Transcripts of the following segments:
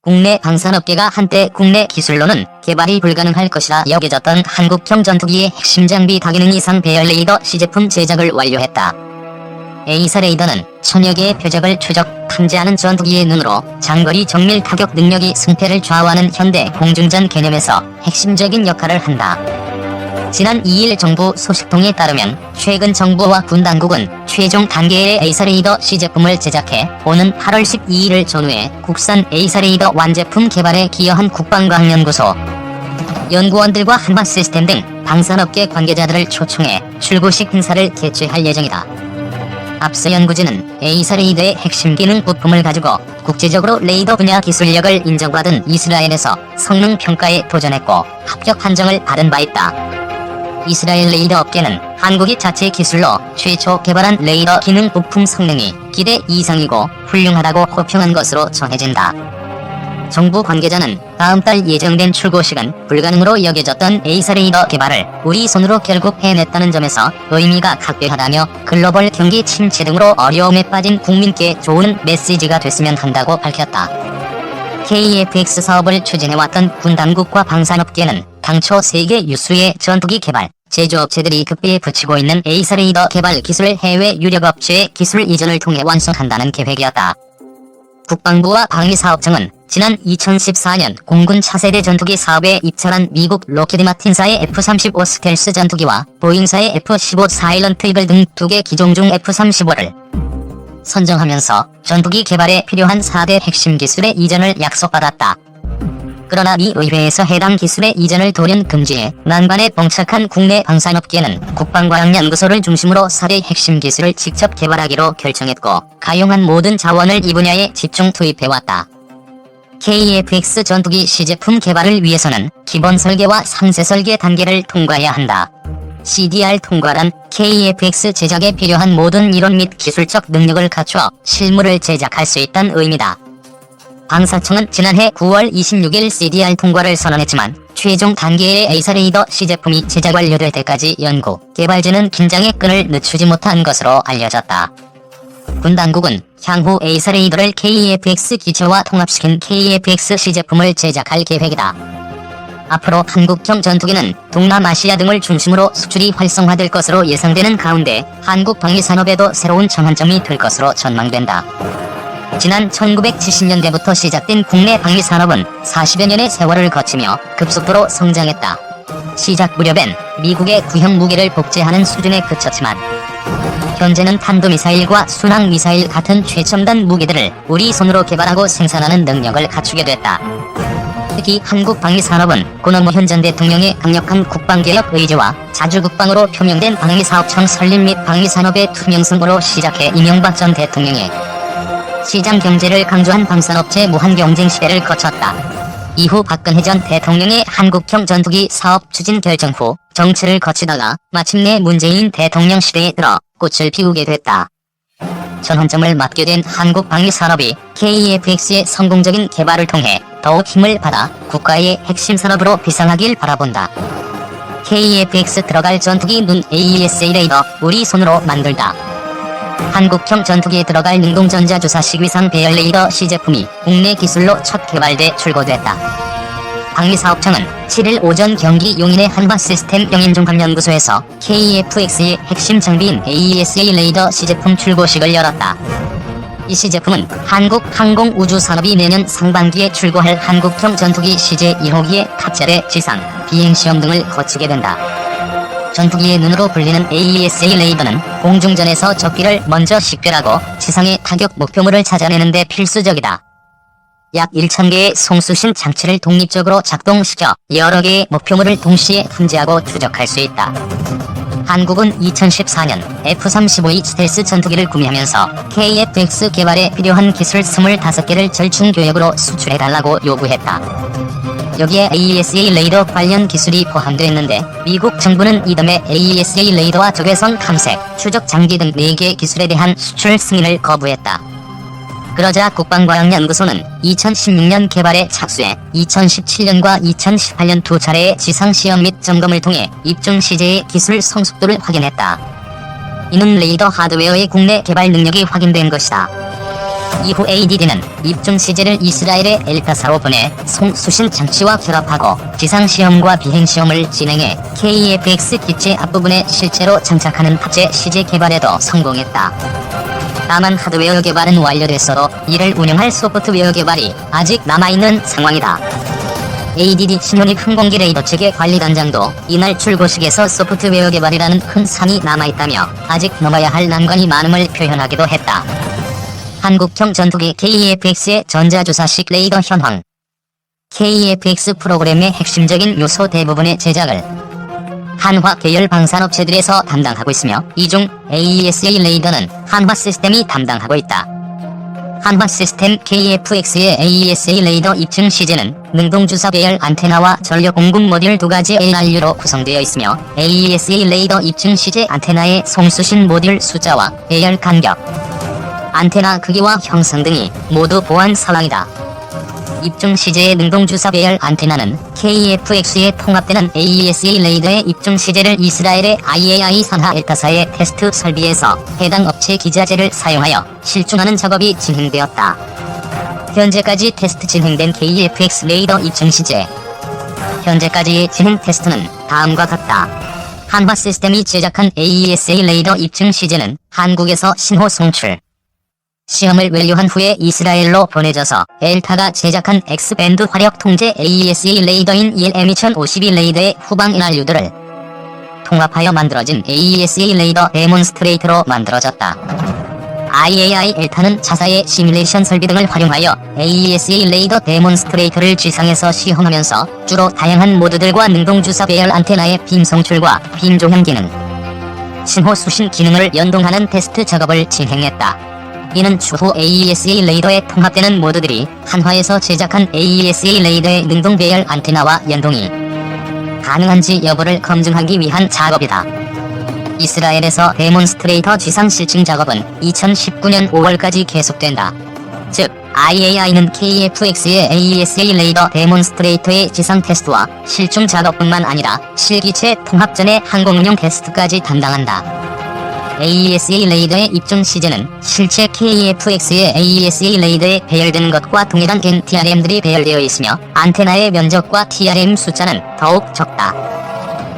국내 방산업계가 한때 국내 기술로는 개발이 불가능할 것이라 여겨졌던 한국형 전투기의 핵심 장비 다기능 이상 배열 레이더 시제품 제작을 완료했다. 에이사 레이더는 천여 개의 표적을 추적, 탐지하는 전투기의 눈으로 장거리 정밀 타격 능력이 승패를 좌우하는 현대 공중전 개념에서 핵심적인 역할을 한다. 지난 2일 정부 소식통에 따르면 최근 정부와 군 당국은 최종 단계의 에이사 레이더 시제품을 제작해 오는 8월 12일을 전후해 국산 에이사 레이더 완제품 개발에 기여한 국방과학연구소, 연구원들과 한방시스템 등 방산업계 관계자들을 초청해 출고식 행사를 개최할 예정이다. 앞서 연구진은 에이사 레이더의 핵심 기능 부품을 가지고 국제적으로 레이더 분야 기술력을 인정받은 이스라엘에서 성능 평가에 도전했고 합격 판정을 받은 바 있다. 이스라엘 레이더 업계는 한국이 자체 기술로 최초 개발한 레이더 기능 부품 성능이 기대 이상이고 훌륭하다고 호평한 것으로 전해진다. 정부 관계자는 다음 달 예정된 출고식은 불가능으로 여겨졌던 에이사 레이더 개발을 우리 손으로 결국 해냈다는 점에서 의미가 각별하다며 글로벌 경기 침체 등으로 어려움에 빠진 국민께 좋은 메시지가 됐으면 한다고 밝혔다. KF-X 사업을 추진해왔던 군 당국과 방산업계는 당초 세계 유수의 전투기 개발, 제조업체들이 급비에 붙이고 있는 에이사 레이더 개발 기술을 해외 유력업체의 기술 이전을 통해 완성한다는 계획이었다. 국방부와 방위사업청은 지난 2014년 공군 차세대 전투기 사업에 입찰한 미국 로키드 마틴사의 F-35 스텔스 전투기와 보잉사의 F-15 사일런트 이글 등 2개 기종 중 F-35를 선정하면서 전투기 개발에 필요한 4대 핵심 기술의 이전을 약속받았다. 그러나 미 의회에서 해당 기술의 이전을 돌연 금지해 난관에 봉착한 국내 방산업계는 국방과학연구소를 중심으로 4대 핵심 기술을 직접 개발하기로 결정했고 가용한 모든 자원을 이 분야에 집중 투입해왔다. KF-X 전투기 시제품 개발을 위해서는 기본 설계와 상세 설계 단계를 통과해야 한다. CDR 통과란 KF-X 제작에 필요한 모든 이론 및 기술적 능력을 갖추어 실물을 제작할 수 있다는 의미다. 방사청은 지난해 9월 26일 CDR 통과를 선언했지만 최종 단계의 에이사 레이더 시제품이 제작 완료될 때까지 연구, 개발진은 긴장의 끈을 늦추지 못한 것으로 알려졌다. 군 당국은 향후 에이사 레이더를 KF-X 기체와 통합시킨 KF-X 시제품을 제작할 계획이다. 앞으로 한국형 전투기는 동남아시아 등을 중심으로 수출이 활성화될 것으로 예상되는 가운데 한국 방위산업에도 새로운 전환점이 될 것으로 전망된다. 지난 1970년대부터 시작된 국내 방위산업은 40여 년의 세월을 거치며 급속도로 성장했다. 시작 무렵엔 미국의 구형 무기를 복제하는 수준에 그쳤지만 현재는 탄도미사일과 순항미사일 같은 최첨단 무기들을 우리 손으로 개발하고 생산하는 능력을 갖추게 됐다. 특히 한국 방위산업은 고노무현 전 대통령의 강력한 국방개혁 의지와 자주국방으로 표명된 방위사업청 설립 및 방위산업의 투명성으로 시작해 이명박 전 대통령의 시장 경제를 강조한 방산업체 무한 경쟁 시대를 거쳤다. 이후 박근혜 전 대통령의 한국형 전투기 사업 추진 결정 후 정치를 거치다가 마침내 문재인 대통령 시대에 들어 꽃을 피우게 됐다. 전환점을 맞게 된 한국 방위산업이 KF-X의 성공적인 개발을 통해 더욱 힘을 받아 국가의 핵심 산업으로 비상하길 바라본다. KF-X 들어갈 전투기 눈 AESA 레이더 우리 손으로 만들다. 한국형 전투기에 들어갈 능동전자주사식 위상 배열 레이더 시제품이 국내 기술로 첫 개발돼 출고됐다. 방위사업청은 7일 오전 경기 용인의 한방시스템 영인종합연구소에서 KF-X의 핵심 장비인 AESA 레이더 시제품 출고식을 열었다. 이 시제품은 한국 항공우주산업이 내년 상반기에 출고할 한국형 전투기 CJ-1호기에 탑재돼 지상, 비행시험 등을 거치게 된다. 전투기의 눈으로 불리는 AESA 레이더는 공중전에서 적기를 먼저 식별하고 지상의 타격 목표물을 찾아내는 데 필수적이다. 약 1000개의 송수신 장치를 독립적으로 작동시켜 여러 개의 목표물을 동시에 탐지하고 추적할 수 있다. 한국은 2014년 F-35E 스텔스 전투기를 구매하면서 KF-X 개발에 필요한 기술 25개를 절충교역으로 수출해달라고 요구했다. 여기에 AESA 레이더 관련 기술이 포함되었는데 미국 정부는 이듬해 AESA 레이더와 적외선 탐색, 추적 장비 등 4개 기술에 대한 수출 승인을 거부했다. 그러자 국방과학연구소는 2016년 개발에 착수해 2017년과 2018년 두 차례의 지상시험 및 점검을 통해 입중 시제의 기술 성숙도를 확인했다. 이는 레이더 하드웨어의 국내 개발 능력이 확인된 것이다. 이후 ADD는 입중 시제를 이스라엘의 엘타사로 보내 송수신 장치와 결합하고 지상시험과 비행시험을 진행해 KF-X 기체 앞부분에 실제로 장착하는 탑재 시제 개발에도 성공했다. 다만 하드웨어 개발은 완료됐어도 이를 운영할 소프트웨어 개발이 아직 남아있는 상황이다. ADD 신혼입 항공기 레이더 체계 관리단장도 이날 출고식에서 소프트웨어 개발이라는 큰 산이 남아있다며 아직 넘어야 할 난관이 많음을 표현하기도 했다. 한국형 전투기 KF-X의 전자주사식 레이더 현황. KF-X 프로그램의 핵심적인 요소 대부분의 제작을 한화 계열 방산업체들에서 담당하고 있으며 이 중 AESA 레이더는 한화 시스템이 담당하고 있다. 한화 시스템 KF-X의 AESA 레이더 입증 시제는 능동주사 배열 안테나와 전력 공급 모듈 두 가지 LRU로 구성되어 있으며 AESA 레이더 입증 시제 안테나의 송수신 모듈 숫자와 배열 간격, 안테나 크기와 형성 등이 모두 보안 사항이다. 입중 시제의 능동주사 배열 안테나는 KF-X에 통합되는 AESA 레이더의 입중 시제를 이스라엘의 IAI 산하 엘타사의 테스트 설비에서 해당 업체 기자재를 사용하여 실중하는 작업이 진행되었다. 현재까지 테스트 진행된 KF-X 레이더 입중 시제. 현재까지의 진행 테스트는 다음과 같다. 한화 시스템이 제작한 AESA 레이더 입증 시제는 한국에서 신호 송출, 시험을 완료한 후에 이스라엘로 보내져서 엘타가 제작한 X밴드 화력 통제 AESA 레이더인 1M2052 레이더의 후방 LRU들을 통합하여 만들어진 AESA 레이더 데몬스트레이터로 만들어졌다. IAI 엘타는 자사의 시뮬레이션 설비 등을 활용하여 AESA 레이더 데몬스트레이터를 지상에서 시험하면서 주로 다양한 모드들과 능동주사 배열 안테나의 빔 송출과 빔 조형 기능, 신호 수신 기능을 연동하는 테스트 작업을 진행했다. 이는 추후 AESA 레이더에 통합되는 모드들이 한화에서 제작한 AESA 레이더의 능동 배열 안테나와 연동이 가능한지 여부를 검증하기 위한 작업이다. 이스라엘에서 데몬스트레이터 지상 실증 작업은 2019년 5월까지 계속된다. 즉, IAI는 KF-X의 AESA 레이더 데몬스트레이터의 지상 테스트와 실중 작업뿐만 아니라 실기체 통합 전의 항공운용 테스트까지 담당한다. AESA 레이더의 입중 시제는 실제 KF-X의 AESA 레이더에 배열되는 것과 동일한 NTRM들이 배열되어 있으며 안테나의 면적과 TRM 숫자는 더욱 적다.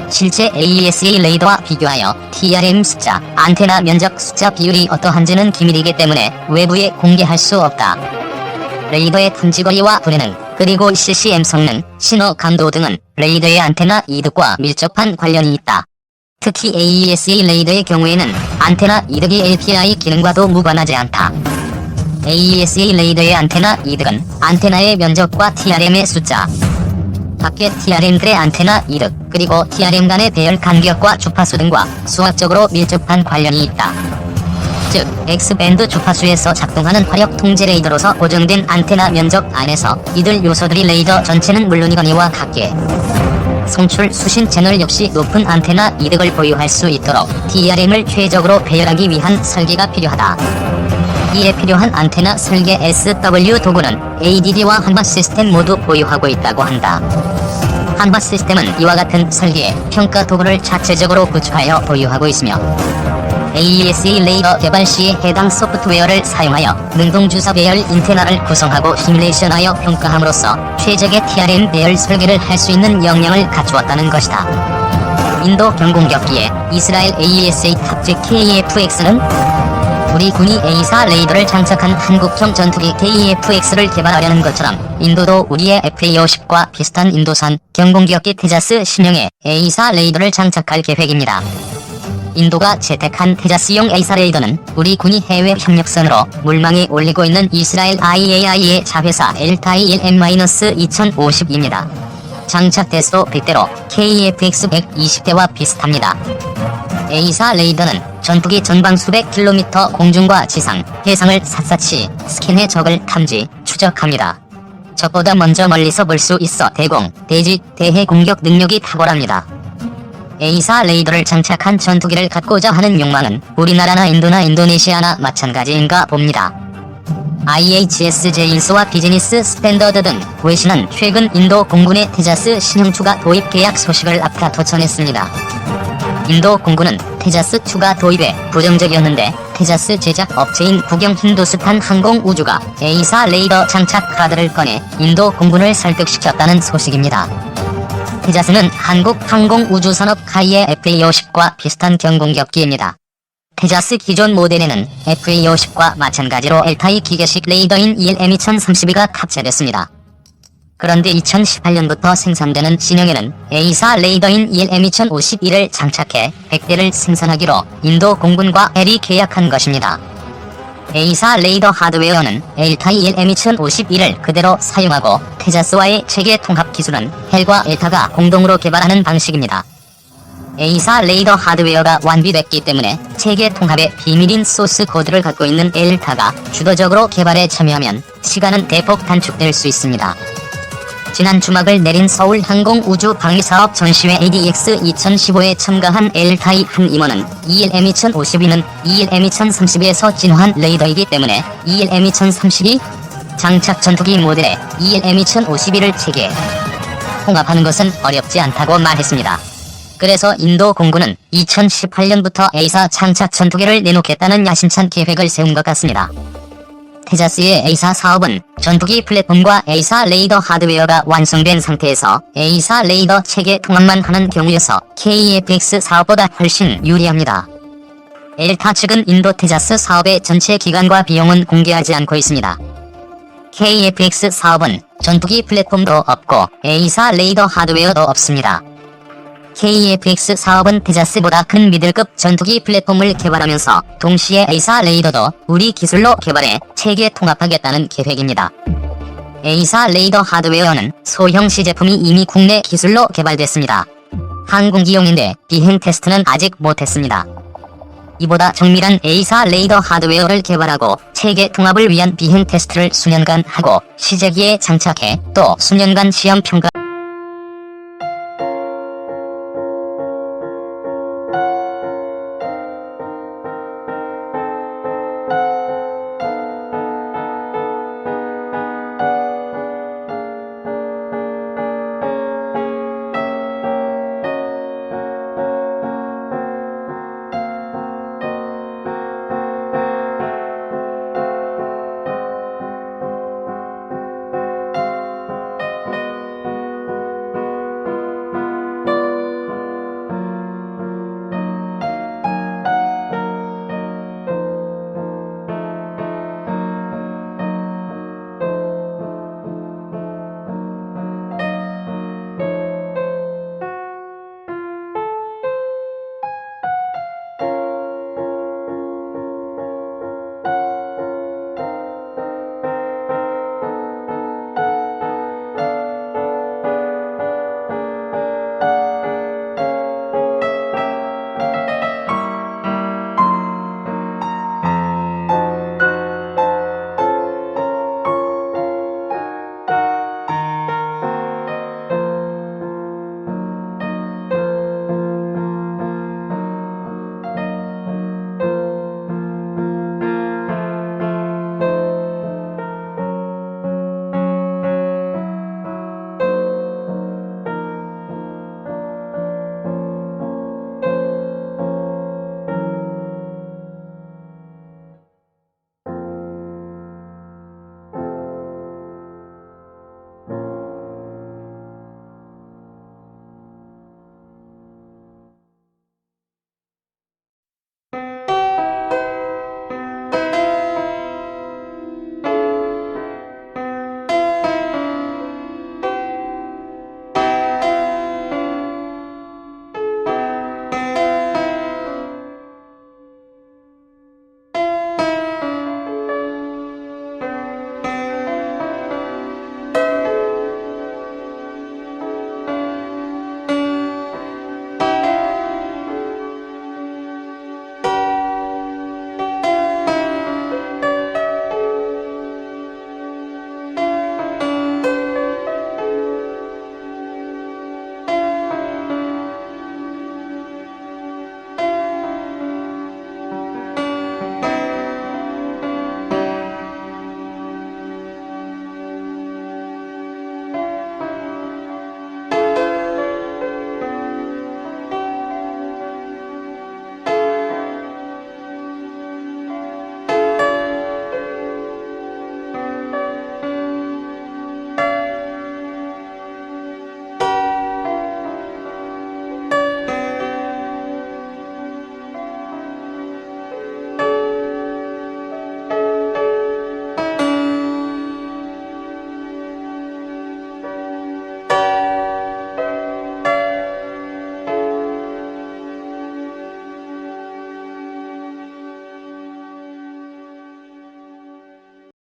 실제 AESA 레이더와 비교하여 TRM 숫자, 안테나 면적 숫자 비율이 어떠한지는 기밀이기 때문에 외부에 공개할 수 없다. 레이더의 탐지거리와 분해능, 그리고 CCM 성능, 신호 감도 등은 레이더의 안테나 이득과 밀접한 관련이 있다. 특히 AESA 레이더의 경우에는 안테나 이득이 LPI 기능과도 무관하지 않다. AESA 레이더의 안테나 이득은 안테나의 면적과 TRM의 숫자, 밖의 TRM들의 안테나 이득, 그리고 TRM 간의 배열 간격과 주파수 등과 수학적으로 밀접한 관련이 있다. 즉, X밴드 주파수에서 작동하는 화력 통제 레이더로서 고정된 안테나 면적 안에서 이들 요소들이 레이더 전체는 물론이거니와 같게 송출 수신 채널 역시 높은 안테나 이득을 보유할 수 있도록 TRM을 최적으로 배열하기 위한 설계가 필요하다. 이에 필요한 안테나 설계 SW 도구는 ADD와 한화 시스템 모두 보유하고 있다고 한다. 한화 시스템은 이와 같은 설계, 평가 도구를 자체적으로 구축하여 보유하고 있으며 AESA 레이더 개발 시에 해당 소프트웨어를 사용하여 능동주사 배열 인테나를 구성하고 시뮬레이션하여 평가함으로써 최적의 TRM 배열 설계를 할 수 있는 역량을 갖추었다는 것이다. 인도 경공격기에 이스라엘 AESA 탑재 KF-X는 우리 군이 A사 레이더를 장착한 한국형 전투기 KF-X를 개발하려는 것처럼 인도도 우리의 FA-50과 비슷한 인도산 경공격기 테자스 신형의 A사 레이더를 장착할 계획입니다. 인도가 채택한 테자스용 A사 레이더는 우리 군이 해외 협력선으로 물망에 올리고 있는 이스라엘 IAI의 자회사 엘타이 1M-2052입니다. 장착 대수도 빅대로 KF-X 120대와 비슷합니다. A사 레이더는 전투기 전방 수백 킬로미터 공중과 지상, 해상을 샅샅이 스캔해 적을 탐지, 추적합니다. 적보다 먼저 멀리서 볼 수 있어 대공, 대지, 대해 공격 능력이 탁월합니다. A사 레이더를 장착한 전투기를 갖고자 하는 욕망은 우리나라나 인도나 인도네시아나 마찬가지인가 봅니다. IHS 제인스와 비즈니스 스탠더드 등 외신은 최근 인도 공군의 테자스 신형 추가 도입 계약 소식을 앞다퉈 전했습니다. 인도 공군은 테자스 추가 도입에 부정적이었는데 테자스 제작 업체인 국영 힌두스탄 항공우주가 A사 레이더 장착 카드를 꺼내 인도 공군을 설득시켰다는 소식입니다. 테자스는 한국 항공우주산업 카이의 FA-50과 비슷한 경공격기입니다. 테자스 기존 모델에는 FA-50과 마찬가지로 L타입 기계식 레이더인 ELM2032가 탑재됐습니다. 그런데 2018년부터 생산되는 신형에는 A사 레이더인 ELM2051을 장착해 100대를 생산하기로 인도 공군과 헬이 계약한 것입니다. A사 레이더 하드웨어는 L타입 ELM2051을 그대로 사용하고 테자스와의 체계 통합 기술은 헬과 엘타가 공동으로 개발하는 방식입니다. A사 레이더 하드웨어가 완비됐기 때문에 체계 통합의 비밀인 소스 코드를 갖고 있는 엘타가 주도적으로 개발에 참여하면 시간은 대폭 단축될 수 있습니다. 지난 주막을 내린 서울항공우주방위사업 전시회 ADX 2015에 참가한 엘타의 한 임원은 ELM2052는 ELM2032에서 진화한 레이더이기 때문에 ELM2032 장착 전투기 모델에 ELM2051을 체계에 통합하는 것은 어렵지 않다고 말했습니다. 그래서 인도 공군은 2018년부터 A사 장착 전투기를 내놓겠다는 야심찬 계획을 세운 것 같습니다. 테자스의 A사 사업은 전투기 플랫폼과 A사 레이더 하드웨어가 완성된 상태에서 A사 레이더 체계 통합만 하는 경우여서 KFX 사업보다 훨씬 유리합니다. 엘타 측은 인도 테자스 사업의 전체 기간과 비용은 공개하지 않고 있습니다. KFX 사업은 전투기 플랫폼도 없고 A사 레이더 하드웨어도 없습니다. KFX 사업은 테자스보다 큰 미들급 전투기 플랫폼을 개발하면서 동시에 A사 레이더도 우리 기술로 개발해 체계 통합하겠다는 계획입니다. A사 레이더 하드웨어는 소형 시제품이 이미 국내 기술로 개발됐습니다. 항공기용인데 비행 테스트는 아직 못했습니다. 이보다 정밀한 A사 레이더 하드웨어를 개발하고 체계 통합을 위한 비행 테스트를 수년간 하고 시제기에 장착해 또 수년간 시험 평가